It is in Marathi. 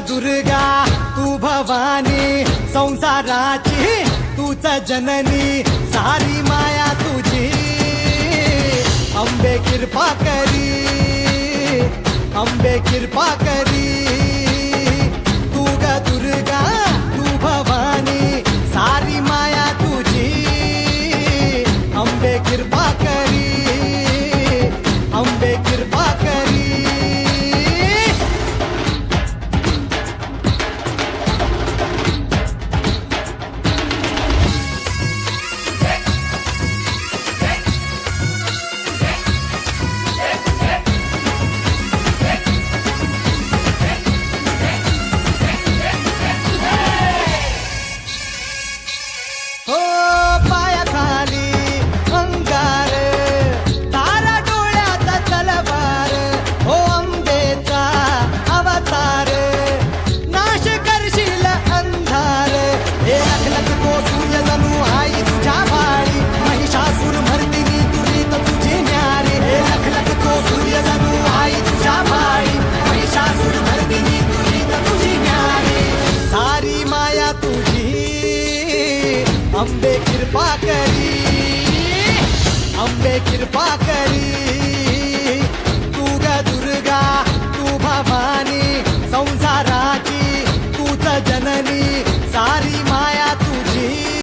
दुर्गा तू भवानी संसाराची तूच जननी सारी माया तुझी अंबे कृपा करी अंबे कृपा करी तू ग दुर्गा तू भवानी सारी माया तुझी अंबे कृपा करी अंबे कृपा करी हो पायाखाली अंगार तारा डोळ्यात तलवार हो अंबेचा अवतार नाश करशील अंधार हे लखलख तो सूर्य जणू आई तुझ्या भाळी महिषासूर मर्दिनी तुझी तर तुझी न्यारी हे लखलख तो सूर्य जणू आई तुझ्या भाळी महिषासूर मर्दिनी तुझी तर तुझी न्यारी सारी माया तुझी अंबे कृपा करी अंबे कृपा करी